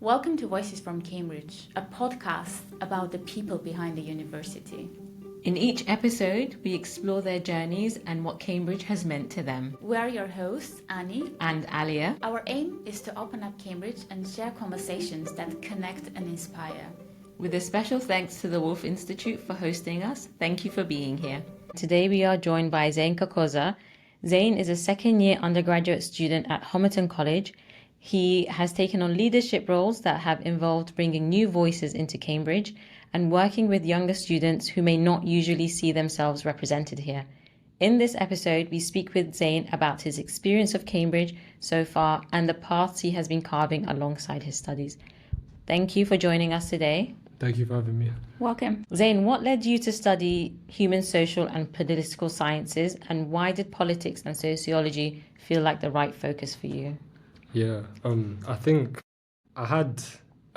Welcome to Voices from Cambridge, a podcast about the people behind the university. In each episode, we explore their journeys and what Cambridge has meant to them. We are your hosts, Ani and Aliya. Our aim is to open up Cambridge and share conversations that connect and inspire. With a special thanks to the Wolf Institute for hosting us. Thank you for being here. Today we are joined by Zain Kakooza. Zain is a second-year undergraduate student at Homerton College. He has taken on leadership roles that have involved bringing new voices into Cambridge and working with younger students who may not usually see themselves represented here. In this episode, we speak with Zain about his experience of Cambridge so far and the paths he has been carving alongside his studies. Thank you for joining us today. Thank you for having me. Welcome. Zain, what led you to study human, social and political sciences, and why did politics and sociology feel like the right focus for you? Yeah, I think I had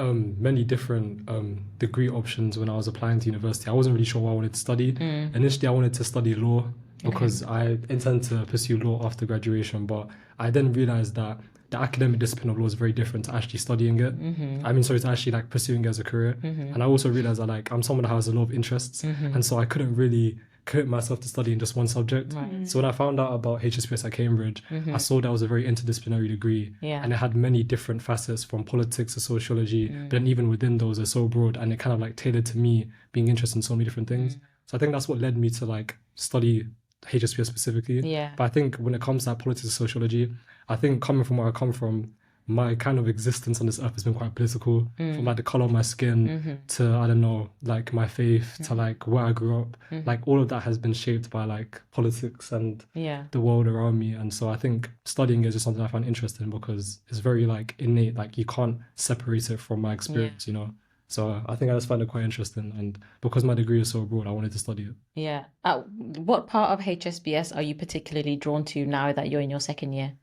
many different degree options when I was applying to university. I wasn't really sure what I wanted to study. Initially, I wanted to study law because I intend to pursue law after graduation, but I then realized that the academic discipline of law is very different to actually studying it. To actually like pursuing it as a career. And I also realized that I'm someone that has a lot of interests, and so I couldn't really commit myself to studying just one subject. So when I found out about HSPS at Cambridge, I saw that was a very interdisciplinary degree, and it had many different facets from politics to sociology, but then even within those, they're so broad, and it kind of like tailored to me being interested in so many different things. So I think that's what led me to like study HSPS specifically. But I think when it comes to politics and sociology, I think coming from where I come from, my kind of existence on this earth has been quite political, from like the color of my skin to, I don't know, like my faith to like where I grew up. Like all of that has been shaped by like politics and the world around me. And so I think studying is just something I find interesting because it's very like innate, like you can't separate it from my experience, you know? So I think I just find it quite interesting. And because my degree is so broad, I wanted to study it. Yeah. What part of HSBS are you particularly drawn to now that you're in your second year?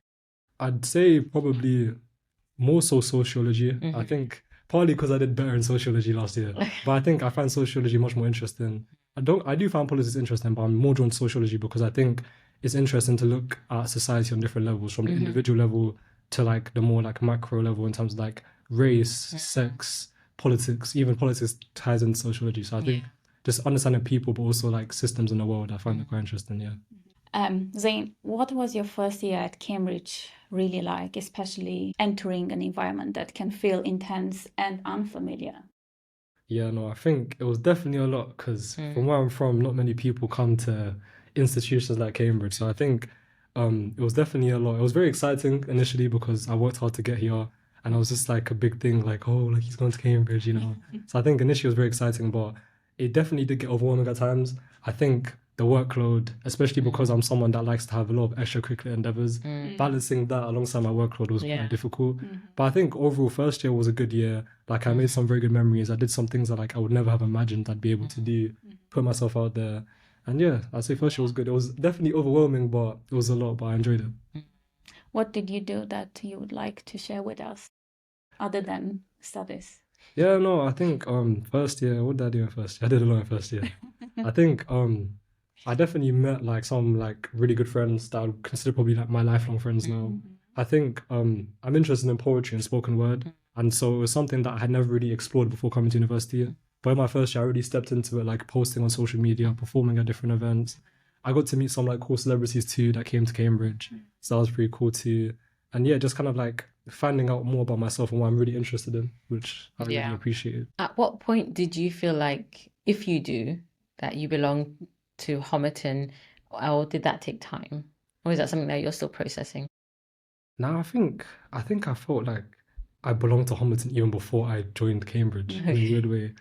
I'd say probably more so sociology. I think partly because I did better in sociology last year, but I think I find sociology much more interesting. I do find politics interesting, but I'm more drawn to sociology because I think it's interesting to look at society on different levels, from the individual level to like the more like macro level in terms of like race, sex, politics. Even politics ties into sociology. So I think just understanding people, but also like systems in the world, I find it quite interesting. Zain, what was your first year at Cambridge really like, especially entering an environment that can feel intense and unfamiliar? Yeah, no, I think it was definitely a lot because from where I'm from, not many people come to institutions like Cambridge. So I think it was definitely a lot. It was very exciting initially because I worked hard to get here, and it was just like a big thing, like, oh, like he's going to Cambridge, you know. So I think initially it was very exciting, but it definitely did get overwhelming at times. I think the workload, especially because I'm someone that likes to have a lot of extracurricular endeavors, balancing that alongside my workload was quite difficult. But I think overall first year was a good year. Like I made some very good memories. I did some things that like I would never have imagined I'd be able to do, put myself out there. And yeah, I'd say first year was good. It was definitely overwhelming, but it was a lot, but I enjoyed it. What did you do that you would like to share with us other than studies? Yeah, no, I think first year, what did I do in first year? I did a lot in first year. I think I definitely met like some like really good friends that I would consider probably like my lifelong friends now. I think I'm interested in poetry and spoken word, and so it was something that I had never really explored before coming to university. But in my first year, I really stepped into it, like posting on social media, performing at different events. I got to meet some like cool celebrities too that came to Cambridge, so that was pretty cool too. And yeah, just kind of like finding out more about myself and what I'm really interested in, which I really appreciated. At what point did you feel like, if you do, that you belong to Homerton, or did that take time? Or is that something that you're still processing? Now I think I felt like I belonged to Homerton even before I joined Cambridge in a weird way.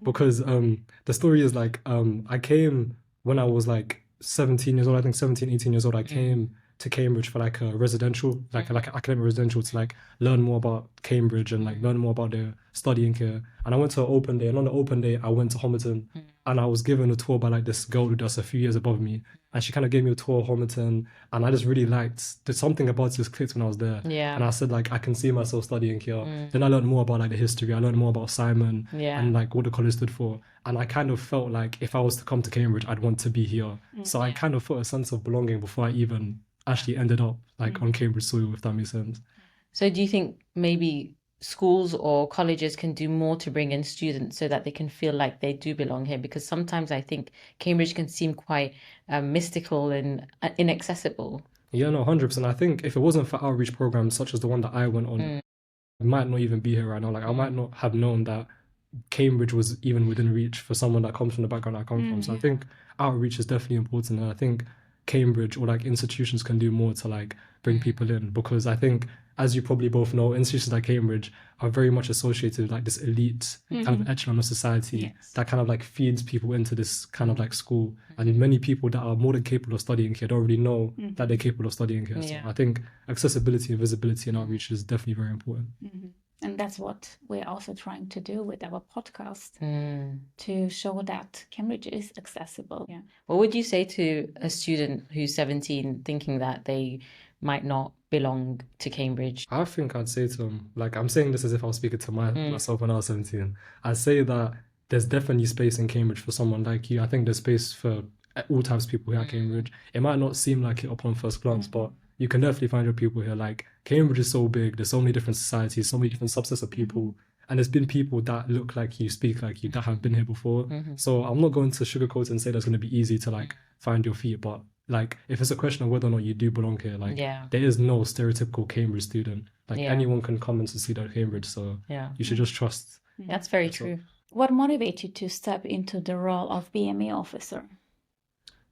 Because the story is like I came when I was like 17 years old, I think 17, 18 years old. I came to Cambridge for like a residential, like an academic residential to like learn more about Cambridge and like learn more about their studying here. And I went to an open day, and on the open day I went to Homerton, and I was given a tour by like this girl who does a few years above me, and she kind of gave me a tour of Homerton, and I just really liked, there's something about it just clicked when I was there. And I said like I can see myself studying here. Then I learned more about like the history. I learned more about Simon and like what the college stood for, and I kind of felt like if I was to come to Cambridge, I'd want to be here. So I kind of felt a sense of belonging before I even actually ended up like on Cambridge soil, if that makes sense. So do you think maybe schools or colleges can do more to bring in students so that they can feel like they do belong here? Because sometimes I think Cambridge can seem quite mystical and inaccessible. Yeah, no, 100%. I think if it wasn't for outreach programs such as the one that I went on, I might not even be here right now. Like, I might not have known that Cambridge was even within reach for someone that comes from the background I come from. So I think outreach is definitely important, and I think Cambridge or like institutions can do more to like bring people in, because I think, as you probably both know, institutions like Cambridge are very much associated with like this elite kind of echelon of society that kind of like feeds people into this kind of like school. And many people that are more than capable of studying here don't really know that they're capable of studying here. So I think accessibility and visibility and outreach is definitely very important. And that's what we're also trying to do with our podcast, to show that Cambridge is accessible. Yeah. What would you say to a student who's 17 thinking that they might not belong to Cambridge? I think I'd say to them, like, I'm saying this as if I was speaking to myself when I was 17. I'd say that there's definitely space in Cambridge for someone like you. I think there's space for all types of people here at Cambridge. It might not seem like it upon first glance, but you can definitely find your people here. Like, Cambridge is so big, there's so many different societies, so many different subsets of people. And there's been people that look like you, speak like you, that have been here before. So I'm not going to sugarcoat and say that's going to be easy to like find your feet, but like, if it's a question of whether or not you do belong here, like, there is no stereotypical Cambridge student. Like, anyone can come and succeed at Cambridge, so you should just trust. That's very true. What motivated you to step into the role of BME officer?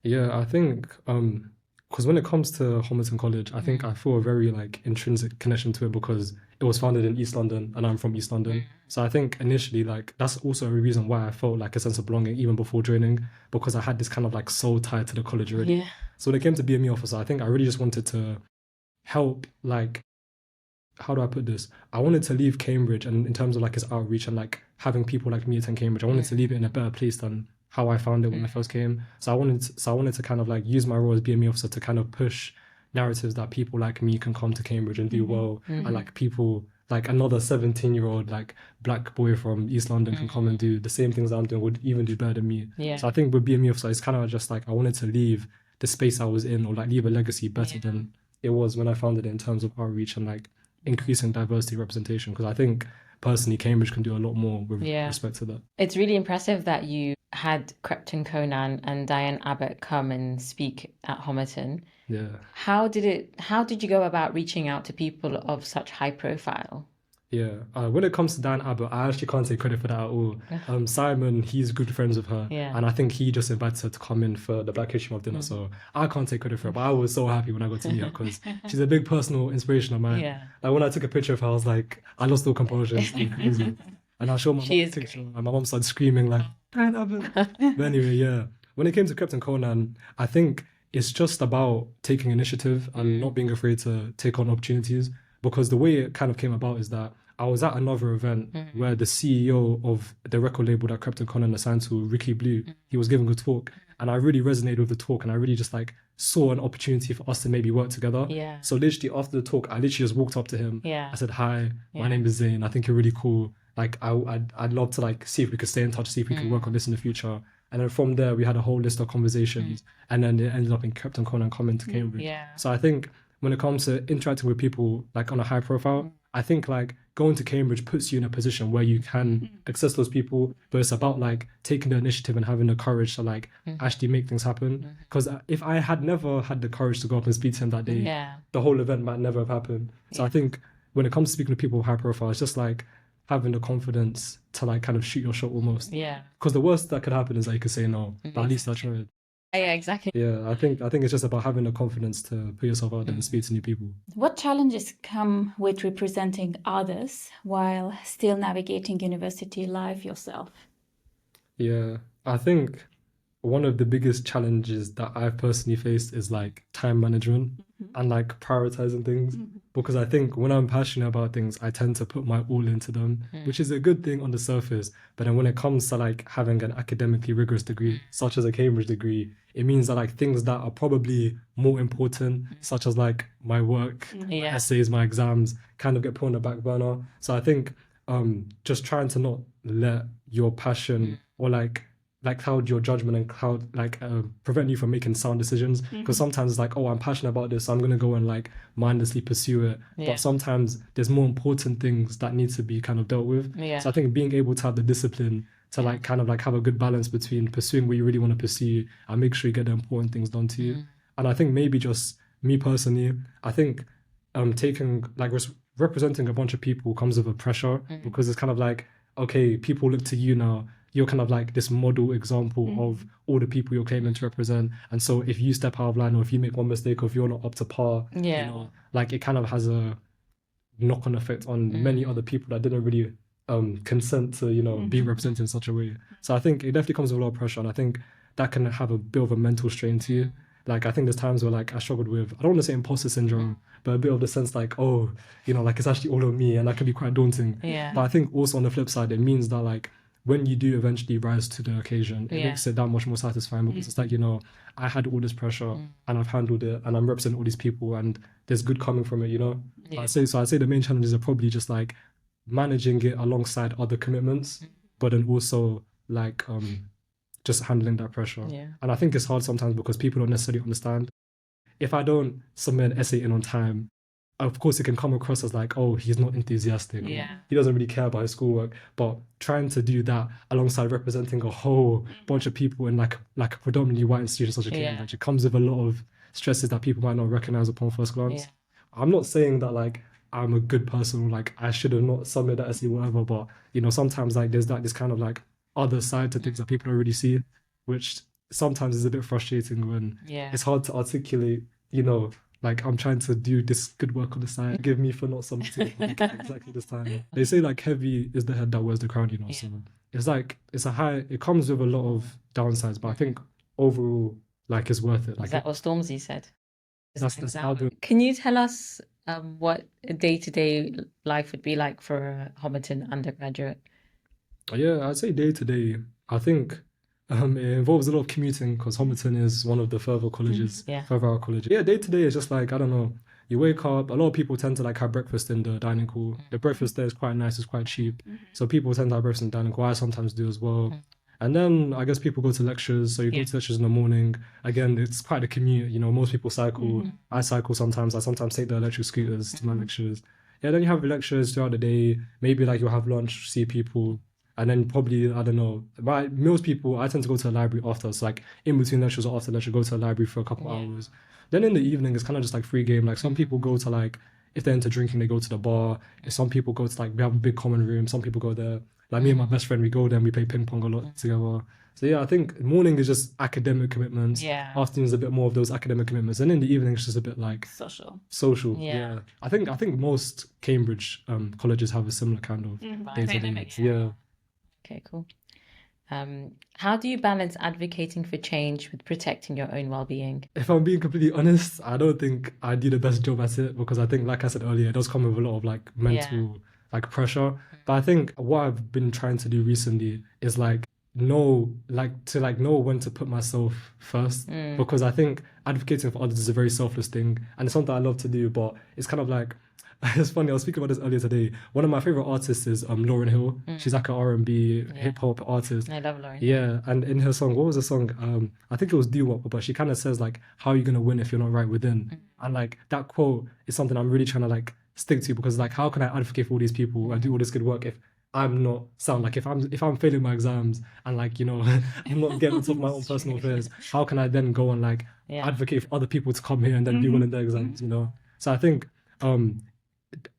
Yeah, I think because when it comes to Homerton College, I think I feel a very like intrinsic connection to it because it was founded in East London and I'm from East London. So I think initially, like, that's also a reason why I felt like a sense of belonging even before joining, because I had this kind of like soul tied to the college already. So when it came to BME officer, I think I really just wanted to help, like, how do I put this? I wanted to leave Cambridge, and in terms of like its outreach and like having people like me attend Cambridge, I wanted to leave it in a better place than how I found it when I first came. So I wanted to kind of like use my role as BME officer to kind of push narratives that people like me can come to Cambridge and do well, and like people like another 17-year-old like black boy from East London can come and do the same things I'm doing, would even do better than me. So I think with BME officer, it's kind of just like I wanted to leave the space I was in, or like leave a legacy better than it was when I founded it, in terms of outreach and like increasing diversity representation, because I think personally Cambridge can do a lot more with respect to that. It's really impressive that you had Crepton Conan and Diane Abbott come and speak at Homerton. Yeah. How did you go about reaching out to people of such high profile? Yeah, when it comes to Diane Abbott, I actually can't take credit for that at all. Simon, he's good friends with her, and I think he just invited her to come in for the Black History Month dinner, so I can't take credit for it, but I was so happy when I got to meet her, because she's a big personal inspiration of mine. Like, when I took a picture of her, I was like, I lost all composure. And I showed my mom a picture, and my mom started screaming like, Diane Abbott. But anyway, when it came to Crepton Conan, I think it's just about taking initiative and not being afraid to take on opportunities, because the way it kind of came about is that I was at another event where the CEO of the record label that Crepton Conan assigned to, Ricky Blue, he was giving a talk, and I really resonated with the talk, and I really just like saw an opportunity for us to maybe work together. So literally after the talk, I literally just walked up to him. I said, "Hi, my name is Zain. I think you're really cool. Like, I'd love to like see if we could stay in touch, see if we could work on this in the future." And then from there, we had a whole list of conversations, and then it ended up in Crepton Conan coming to Cambridge. So I think when it comes to interacting with people like on a high profile, I think like going to Cambridge puts you in a position where you can access those people, but it's about like taking the initiative and having the courage to like actually make things happen. Because if I had never had the courage to go up and speak to him that day, the whole event might never have happened. So I think when it comes to speaking to people with high profile, it's just like having the confidence to like kind of shoot your shot almost. Because the worst that could happen is that you could say no, but at least I tried. Yeah, exactly. Yeah, I think it's just about having the confidence to put yourself out there and speak to new people. What challenges come with representing others while still navigating university life yourself? Yeah, I think one of the biggest challenges that I've personally faced is like time management and like prioritizing things. Because I think when I'm passionate about things, I tend to put my all into them, which is a good thing on the surface. But then when it comes to like having an academically rigorous degree, such as a Cambridge degree, it means that like things that are probably more important, such as like my work, my essays, my exams, kind of get put on the back burner. So I think just trying to not let your passion or like cloud your judgment and prevent you from making sound decisions. Because sometimes it's like, oh, I'm passionate about this, so I'm gonna go and like mindlessly pursue it. But sometimes there's more important things that need to be kind of dealt with. So I think being able to have the discipline to like kind of like have a good balance between pursuing what you really want to pursue and make sure you get the important things done to you. And I think maybe just me personally, I think taking like representing a bunch of people comes with a pressure, because it's kind of like, okay, people look to you now. You're kind of like this model example of all the people you're claiming to represent. And so if you step out of line, or if you make one mistake, or if you're not up to par, you know, like it kind of has a knock-on effect on many other people that didn't really consent to, you know, being represented in such a way. So I think it definitely comes with a lot of pressure, and I think that can have a bit of a mental strain to you. Like, I think there's times where like I struggled with, I don't want to say imposter syndrome, but a bit of the sense like, oh, you know, like it's actually all of me, and that can be quite daunting. But I think also on the flip side, it means that like when you do eventually rise to the occasion, it makes it that much more satisfying, because it's like, you know, I had all this pressure and I've handled it, and I'm representing all these people, and there's good coming from it, you know. I'd say the main challenges are probably just like managing it alongside other commitments, but then also like just handling that pressure. And I think it's hard sometimes because people don't necessarily understand. If I don't submit an essay in on time, of course it can come across as like, oh, he's not enthusiastic. He doesn't really care about his schoolwork. But trying to do that alongside representing a whole bunch of people in like a predominantly white institution such as Cambridge, it comes with a lot of stresses that people might not recognize upon first glance. I'm not saying that like I'm a good person, like I should have not submitted that essay, whatever. But you know, sometimes like there's like this kind of like other side to things that people don't really see, which sometimes is a bit frustrating when it's hard to articulate, you know, like I'm trying to do this good work on the side, forgive me for not submitting like, exactly this time. They say like heavy is the head that wears the crown, you know, so it's like, it comes with a lot of downsides, but I think overall, like it's worth it. Like, is that what Stormzy said? That's how Can you tell us what a day-to-day life would be like for a Homerton undergraduate? Yeah, I'd say day to day, I think it involves a lot of commuting, because Homerton is one of the further colleges, further out colleges. Yeah, day to day is just like, I don't know, you wake up, a lot of people tend to like have breakfast in the dining hall. The breakfast there is quite nice, it's quite cheap. So people tend to have breakfast in the dining hall. I sometimes do as well. And then I guess people go to lectures. So you go to lectures in the morning. Again, it's quite a commute. You know, most people cycle. I cycle sometimes. I sometimes take the electric scooters to my lectures. Yeah, then you have lectures throughout the day. Maybe like you'll have lunch, see people. And then probably, I don't know, most people, I tend to go to the library after. So like in between lectures or after lecture, go to the library for a couple hours. Then in the evening, it's kind of just like free game. Like some people go to like, if they're into drinking, they go to the bar. If some people go to like, we have a big common room. Some people go there. Like me and my best friend, we go there and we play ping pong a lot together. So yeah, I think morning is just academic commitments. Afternoon is a bit more of those academic commitments. And in the evening, it's just a bit like social. Yeah. I think most Cambridge colleges have a similar kind of day-to-day. Yeah. Okay, cool. How do you balance advocating for change with protecting your own well-being? If I'm being completely honest, I don't think I do the best job at it, because I think, like I said earlier, it does come with a lot of like mental like pressure. But I think what I've been trying to do recently is like know when to put myself first, because I think advocating for others is a very selfless thing, and it's something I love to do, but it's kind of like, it's funny, I was speaking about this earlier today. One of my favorite artists is Lauryn Hill. She's like an R&B hip hop artist. I love Lauryn. Yeah, and in her song, what was the song? I think it was Do Wop, but she kind of says like, how are you gonna win if you're not right within? And like that quote is something I'm really trying to like stick to, because like, how can I advocate for all these people and do all this good work if I'm not sound? Like if I'm failing my exams and like, you know, I'm not getting on top of my own personal affairs, how can I then go and like advocate for other people to come here and then do well in their exams, you know? So I think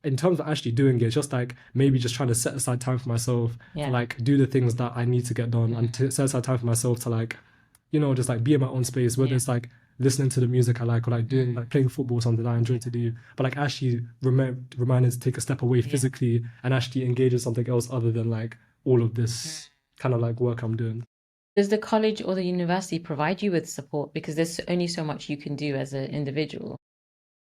in terms of actually doing it, it's just like maybe just trying to set aside time for myself to like do the things that I need to get done, and to set aside time for myself to like, you know, just like be in my own space, whether it's like listening to the music I like, or like doing like playing football, something that I enjoy to do, but like actually reminded to take a step away physically and actually engage in something else other than like all of this kind of like work I'm doing. Does the college or the university provide you with support? Because there's only so much you can do as an individual.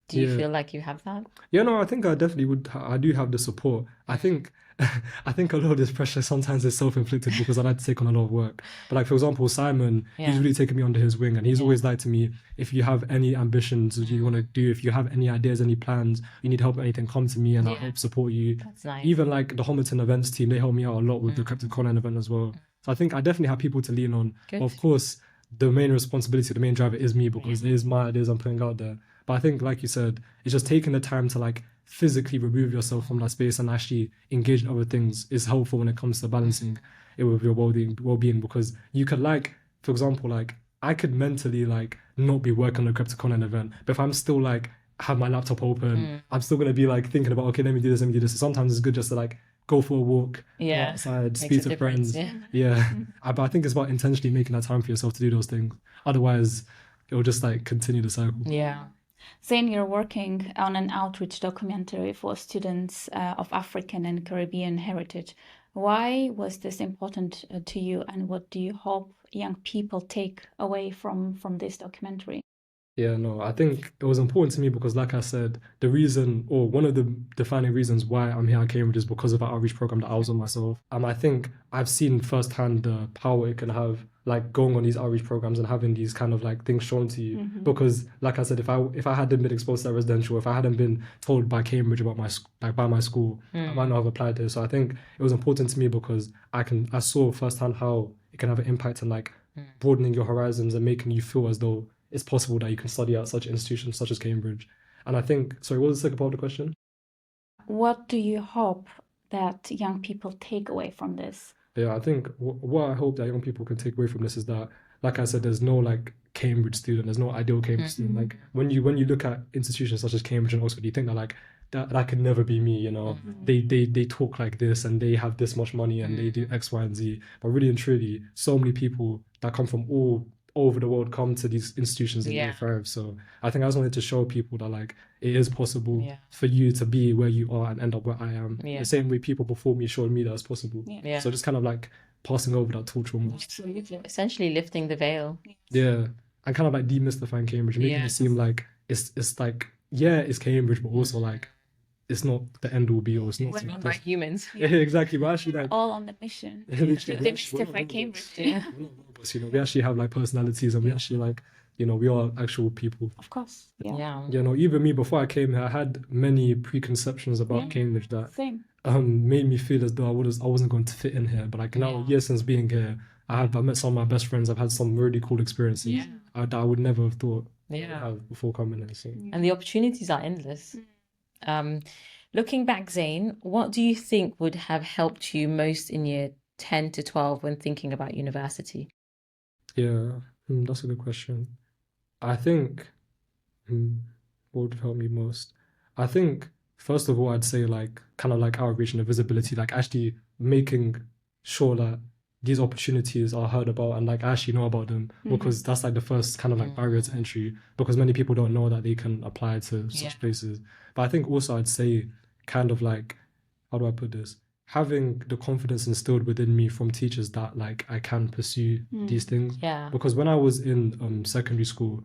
Do you feel like you have that? Yeah, no, I think I definitely would. I do have the support. I think a lot of this pressure sometimes is self-inflicted, because I like to take on a lot of work. But like, for example, Simon, he's really taken me under his wing, and he's always like to me, if you have any ambitions you want to do, if you have any ideas, any plans, you need help with anything, come to me and I'll help support you. That's nice. Even like the Homerton events team, they help me out a lot with the Cryptic Content event as well. So I think I definitely have people to lean on. Good. Of course, the main responsibility, the main driver is me, because it is my ideas I'm putting out there. But I think, like you said, it's just taking the time to like physically remove yourself from that space and actually engage in other things is helpful when it comes to balancing it with your well-being, because you could, like, for example, like I could mentally like not be working on a CryptoCon event, but if I'm still like have my laptop open, I'm still gonna be like thinking about, okay, let me do this, let me do this. So sometimes it's good just to like go for a walk, go outside, speak to friends. But I think it's about intentionally making that time for yourself to do those things. Otherwise, it'll just like continue the cycle. Zain, you're working on an outreach documentary for students of African and Caribbean heritage. Why was this important to you, and what do you hope young people take away from this documentary? Yeah, no, I think it was important to me because, like I said, the reason, or one of the defining reasons why I'm here at Cambridge is because of the outreach program that I was on myself. I think I've seen firsthand the power it can have, like going on these outreach programs and having these kind of like things shown to you. Because, like I said, if I hadn't been exposed to that residential, if I hadn't been told by Cambridge about by my school, I might not have applied there. So I think it was important to me because I saw firsthand how it can have an impact on like broadening your horizons and making you feel as though it's possible that you can study at such institutions such as Cambridge. And I think, sorry, what was the second part of the question? What do you hope that young people take away from this? Yeah, I think what I hope that young people can take away from this is that, like I said, there's no like Cambridge student, there's no ideal Cambridge student. Like when you look at institutions such as Cambridge and Oxford, you think that like that could never be me, you know. They talk like this and they have this much money and they do X, Y, and Z. But really and truly, so many people that come from all over the world come to these institutions and they thrive. So I think I just wanted to show people that like it is possible for you to be where you are and end up where I am. The same way people before me showed me that it's possible. So just kind of like passing over that torch almost. Essentially lifting the veil. Yeah. And kind of like demystifying Cambridge, making it seem like it's like, yeah, it's Cambridge, but also like it's not the end all be all. It's not We're not like humans. Yeah, exactly. We're actually like all on the mission to demystify Cambridge. You know, we actually have like personalities and we actually like, you know, we are actual people. Of course. You know, even me before I came here, I had many preconceptions about Cambridge that made me feel as though I wasn't going to fit in here. But like now, years since being here, I've met some of my best friends. I've had some really cool experiences that I would never have thought I would have before coming here. So. And the opportunities are endless. Looking back, Zain, what do you think would have helped you most in year 10 to 12 when thinking about university? Yeah, that's a good question. I think what would help me most? I think, first of all, I'd say like kind of like outreach and visibility, like actually making sure that these opportunities are heard about and like I actually know about them, because that's like the first kind of like barrier to entry, because many people don't know that they can apply to such places. But I think also I'd say kind of like, how do I put this? Having the confidence instilled within me from teachers that like I can pursue these things. Because when I was in secondary school,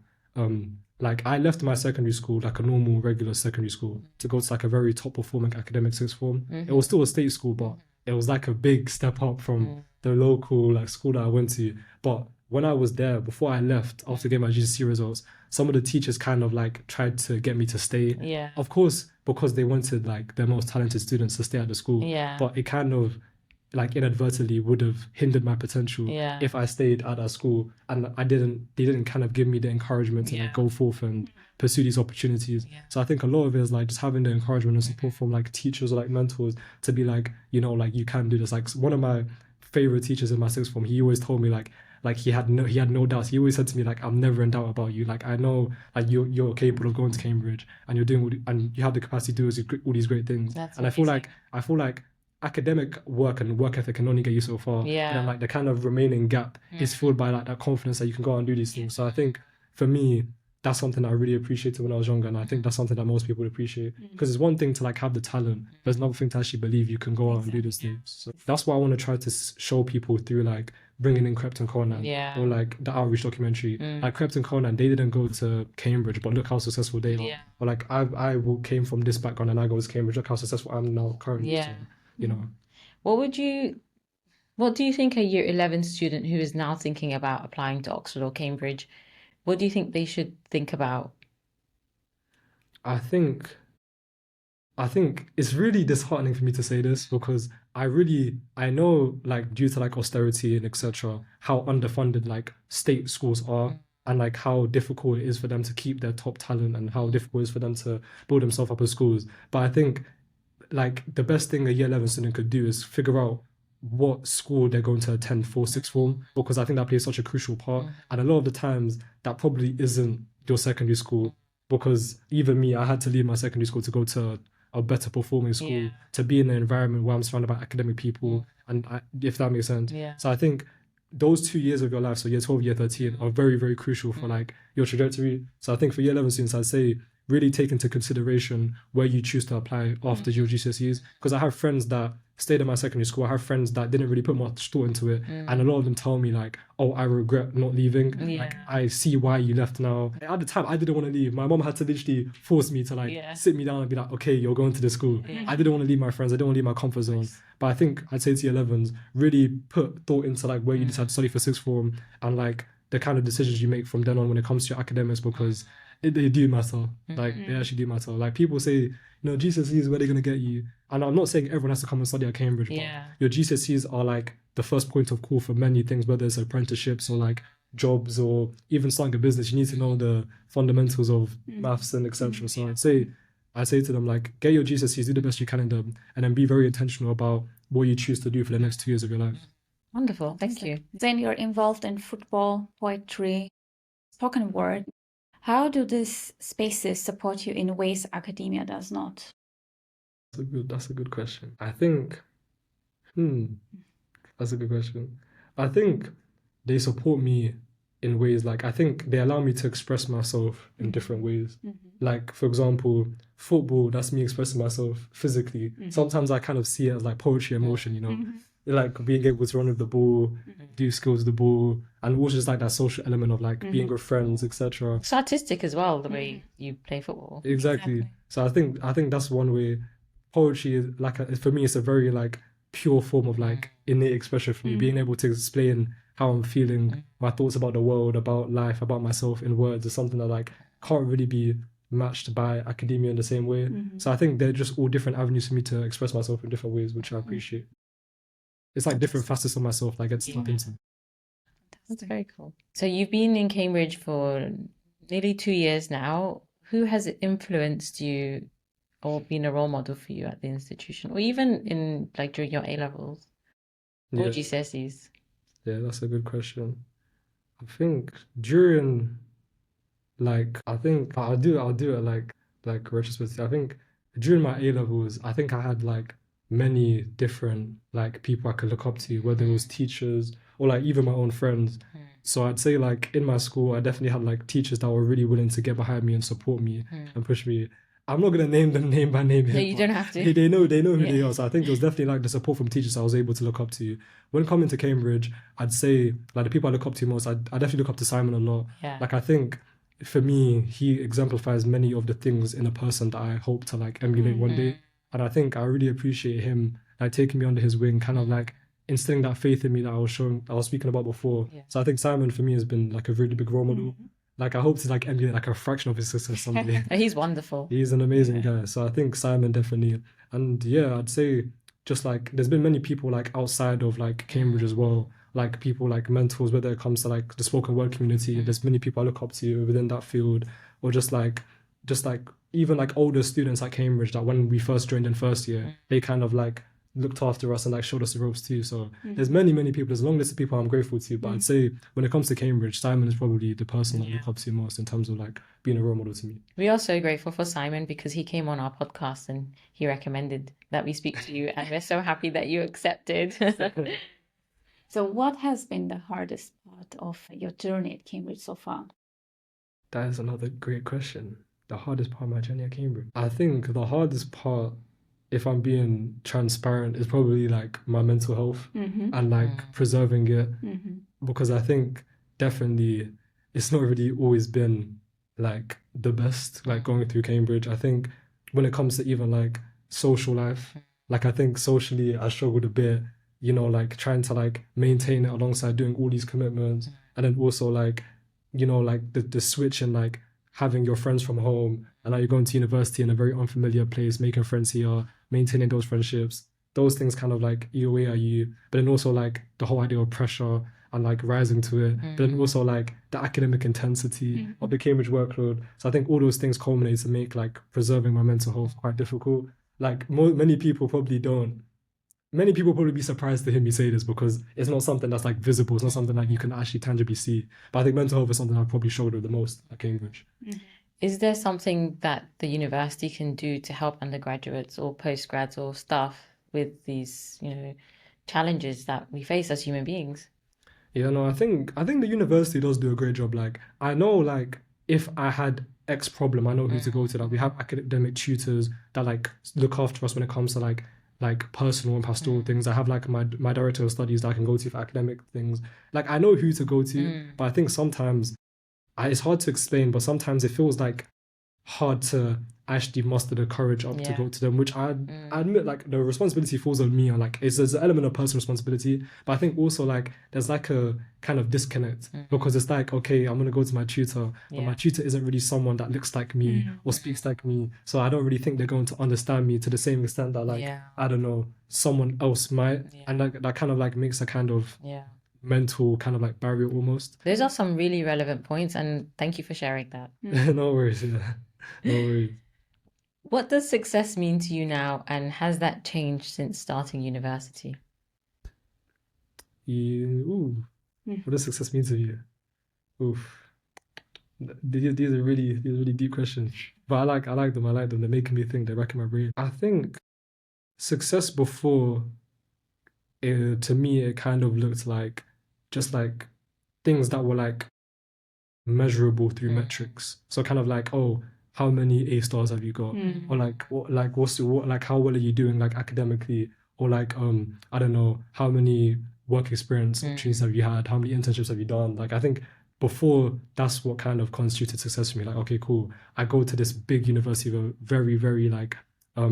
like I left my secondary school like a normal regular secondary school to go to like a very top performing academic sixth form. It was still a state school, but it was like a big step up from the local like school that I went to. But when I was there, before I left, after getting my GCSE results, some of the teachers kind of like tried to get me to stay. Of course, because they wanted like their most talented students to stay at the school. But it kind of like inadvertently would have hindered my potential if I stayed at that school and they didn't kind of give me the encouragement to like go forth and pursue these opportunities. So I think a lot of it is like just having the encouragement and support from like teachers or like mentors to be like, you know, like you can do this. Like one of my favorite teachers in my sixth form, he always told me like he had no doubts. He always said to me like, I'm never in doubt about you. Like I know like you're capable of going to Cambridge and you're doing and you have the capacity to do all these great things. And I feel like academic work and work ethic can only get you so far. And then like the kind of remaining gap is filled by like that confidence that you can go out and do these things. So I think for me, that's something I really appreciated when I was younger, and I think that's something that most people appreciate, because it's one thing to like have the talent, but it's another thing to actually believe you can go out and do these things. So that's why I want to try to show people through like bringing in Crept and Conan or like the outreach documentary. Like Crept and Conan, they didn't go to Cambridge, but look how successful they are. Or like I came from this background and I go to Cambridge, look how successful I'm now currently. So, you know. What do you think a year 11 student who is now thinking about applying to Oxford or Cambridge, what do you think they should think about? I think it's really disheartening for me to say this, because I know like due to like austerity and etc. how underfunded like state schools are, and like how difficult it is for them to keep their top talent, and how difficult it is for them to build themselves up as schools. But I think like the best thing a year 11 student could do is figure out what school they're going to attend for sixth form, because I think that plays such a crucial part. And a lot of the times that probably isn't your secondary school, because even me, I had to leave my secondary school to go to a better performing school, to be in an environment where I'm surrounded by academic people, and if that makes sense. So I think those 2 years of your life, so year 12, year 13, are very, very crucial for like your trajectory. So I think for year 11 students, I'd say really take into consideration where you choose to apply after your GCSEs. Because I have friends that stayed in my secondary school. I have friends that didn't really put much thought into it. And a lot of them tell me like, oh, I regret not leaving. Like, I see why you left now. At the time, I didn't want to leave. My mom had to literally force me to like sit me down and be like, okay, you're going to this school. I didn't want to leave my friends. I didn't want to leave my comfort zone. But I think I'd say to year 11s, really put thought into like where you decide to study for sixth form, and like the kind of decisions you make from then on when it comes to your academics, because they do matter. Like, they actually do matter. Like, people say, you know, GCSEs, where they're going to get you. And I'm not saying everyone has to come and study at Cambridge, but your GCSEs are like the first point of call for many things, whether it's apprenticeships or like jobs or even starting a business. You need to know the fundamentals of maths and etc. So I say to them, like, get your GCSEs, do the best you can in them, and then be very intentional about what you choose to do for the next 2 years of your life. Wonderful. Thank you. Then you're involved in football, poetry, spoken word. How do these spaces support you in ways academia does not? That's a good question. I think, that's a good question. I think they support me in ways like, I think they allow me to express myself in different ways. Like, for example, football, that's me expressing myself physically. Sometimes I kind of see it as like poetry in motion, you know, like being able to run with the ball, do skills with the ball, and also just like that social element of like being with friends, etc. It's artistic as well, the way you play football. Exactly. So I think that's one way. Poetry is like for me, it's a very like pure form of like innate expression for me, being able to explain how I'm feeling, my thoughts about the world, about life, about myself in words is something that like can't really be matched by academia in the same way. So I think they're just all different avenues for me to express myself in different ways, which I appreciate. It's like different facets of myself that I get to tap into. That's very cool. So you've been in Cambridge for nearly 2 years now. Who has influenced you or been a role model for you at the institution, or even in like during your A levels or GCSEs? Yeah, that's a good question. I think during I think I'll do it like retrospectively. I think during my A levels, I think I had like many different like people I could look up to, whether it was teachers or like even my own friends. So I'd say like in my school, I definitely had like teachers that were really willing to get behind me and support me and push me. I'm not gonna name them name by name here. No, you don't have to. They know who they are. So I think it was definitely like the support from teachers I was able to look up to. When coming to Cambridge, I'd say like the people I look up to most, I definitely look up to Simon a lot. Like, I think for me, he exemplifies many of the things in a person that I hope to like emulate one day. And I think I really appreciate him like taking me under his wing, kind of like instilling that faith in me that I was speaking about before. So I think Simon for me has been like a really big role model. Like, I hope to like emulate like a fraction of his success someday. He's wonderful. He's an amazing guy. So I think Simon definitely. And yeah, I'd say just like there's been many people like outside of like Cambridge as well, like people like mentors, whether it comes to like the spoken word community. There's many people I look up to within that field, or just like even like older students at Cambridge that when we first joined in first year, they kind of like looked after us and like showed us the ropes too. So there's many people, there's a long list of people I'm grateful to, but I'd say when it comes to Cambridge, Simon is probably the person I look up to most in terms of like being a role model to me. We are so grateful for Simon because he came on our podcast and he recommended that we speak to you, and we're so happy that you accepted. So what has been the hardest part of your journey at Cambridge so far? That is another great question. The hardest part of my journey at Cambridge. I think the hardest part, if I'm being transparent, is probably like my mental health and like preserving it, because I think definitely it's not really always been like the best, like going through Cambridge. I think when it comes to even like social life, like I think socially I struggled a bit, you know, like trying to like maintain it alongside doing all these commitments, and then also like, you know, like the switch and like having your friends from home and now you're going to university in a very unfamiliar place, making friends here, maintaining those friendships. those things kind of like eat away at you. But then also like the whole idea of pressure and like rising to it, but then also like the academic intensity of the Cambridge workload. So I think all those things culminate to make like preserving my mental health quite difficult. Like many people probably don't. Many people probably be surprised to hear me say this because it's not something that's like visible. It's not something like you can actually tangibly see. But I think mental health is something I've probably struggled with the most at Cambridge. Is there something that the university can do to help undergraduates or postgrads or staff with these, challenges that we face as human beings? Yeah, no, I think the university does do a great job. Like I know like if I had X problem, I know who to go to. Like we have academic tutors that like look after us when it comes to like personal and pastoral things. I have like my director of studies that I can go to for academic things. Like I know who to go to, but I think sometimes it's hard to explain, but sometimes it feels like hard to actually muster the courage up to go to them, which I admit like the responsibility falls on me, and like there's an element of personal responsibility, but I think also like there's like a kind of disconnect because it's like, okay, I'm gonna go to my tutor, but my tutor isn't really someone that looks like me or speaks like me, so I don't really think they're going to understand me to the same extent that like I don't know, someone else might, and like that kind of like makes a kind of mental kind of like barrier almost. Those are some really relevant points, and thank you for sharing that. No worries. No worries. What does success mean to you now, and has that changed since starting university? What does success mean to you? Oof. These are really deep questions, but I like them. I like them. They're making me think. They're racking my brain. I think success before, to me, it kind of looked like just like things that were like measurable through metrics. So kind of like, oh, how many A stars have you got? Or like what how well are you doing like academically? Or like I don't know, how many work experience opportunities have you had? How many internships have you done? Like I think before that's what kind of constituted success for me. Like, okay, cool. I go to this big university with a very, very like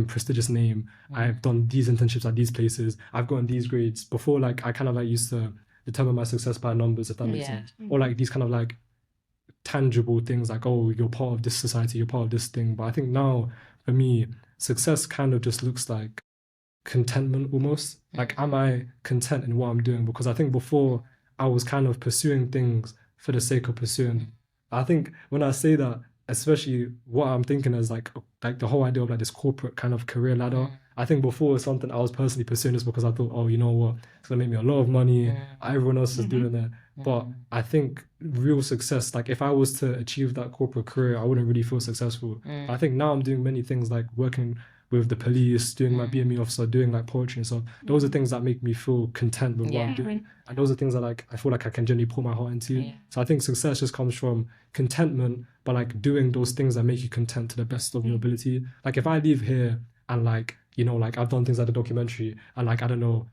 prestigious name. I've done these internships at these places. I've gotten these grades. Before, like I kind of like used to determine my success by numbers, if that makes sense. Or like these kind of like tangible things like, oh, you're part of this society, you're part of this thing. But I think now for me, success kind of just looks like contentment almost. Like, am I content in what I'm doing? Because I think before I was kind of pursuing things for the sake of pursuing. I think when I say that, especially what I'm thinking is like the whole idea of like this corporate kind of career ladder. I think before it was something I was personally pursuing this because I thought, oh, you know what, it's gonna make me a lot of money. Everyone else is doing it. But I think real success, like if I was to achieve that corporate career, I wouldn't really feel successful. I think now I'm doing many things like working with the police, doing my BME officer, doing like poetry and stuff. Those are things that make me feel content with what I'm doing. And those are things that like I feel like I can genuinely put my heart into. So I think success just comes from contentment, but like doing those things that make you content to the best of your ability. Like if I leave here and like, you know, like I've done things like the documentary and like, I don't know,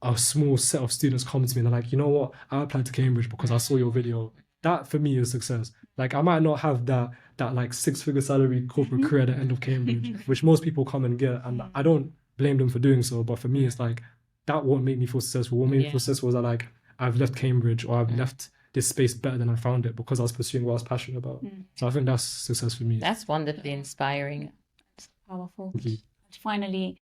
a small set of students come to me and they're like, you know what, I applied to Cambridge because I saw your video. That for me is success. Like I might not have that like 6-figure salary corporate career at the end of Cambridge, which most people come and get, and I don't blame them for doing so. But for me, it's like that won't make me feel successful. What made me feel successful is that like I've left Cambridge or I've left this space better than I found it because I was pursuing what I was passionate about. So I think that's success for me. That's wonderfully inspiring. It's powerful. And finally,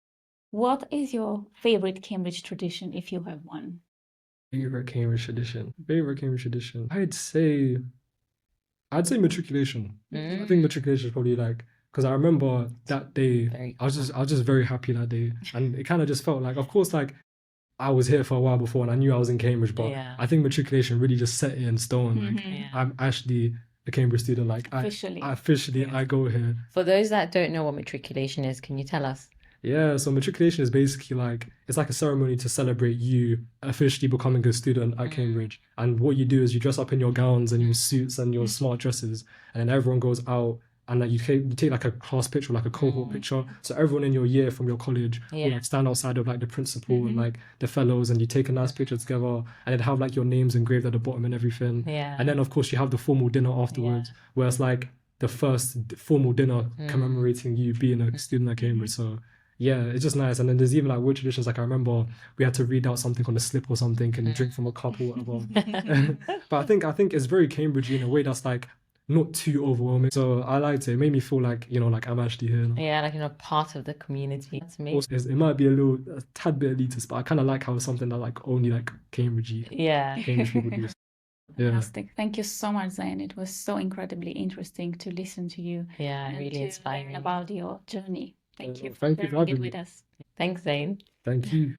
what is your favorite Cambridge tradition, if you have one? Favorite Cambridge tradition. I'd say matriculation. I think matriculation is probably like, because I remember that day, I was just very happy that day, and it kind of just felt like, of course, like I was here for a while before, and I knew I was in Cambridge, but I think matriculation really just set it in stone. Like I'm actually a Cambridge student. Like officially, I go here. For those that don't know what matriculation is, can you tell us? Yeah, so matriculation is basically like, it's like a ceremony to celebrate you officially becoming a student at Cambridge. And what you do is you dress up in your gowns and your suits and your smart dresses, and then everyone goes out and like you take like a class picture, like a cohort picture. So everyone in your year from your college will like stand outside of like the principal and like the fellows, and you take a nice picture together, and it have like your names engraved at the bottom and everything. And then of course you have the formal dinner afterwards, where it's like the first formal dinner commemorating you being a student at Cambridge. So yeah, it's just nice. And then there's even like weird traditions. Like I remember we had to read out something on a slip or something and drink from a cup or whatever. But I think it's very Cambridge in a way that's like not too overwhelming. So I liked it. It made me feel like, you know, like I'm actually here now. Yeah, like, you know, part of the community. That's amazing. Also, it might be a tad bit elitist, but I kind of like how it's something that like only like Cambridge people do. Yeah. Fantastic. Thank you so much, Zain. It was so incredibly interesting to listen to you. Yeah, and really to inspiring. learn about your journey. Thank you for Thank you for sharing it having me. with us. Thanks, Zain. Thank you.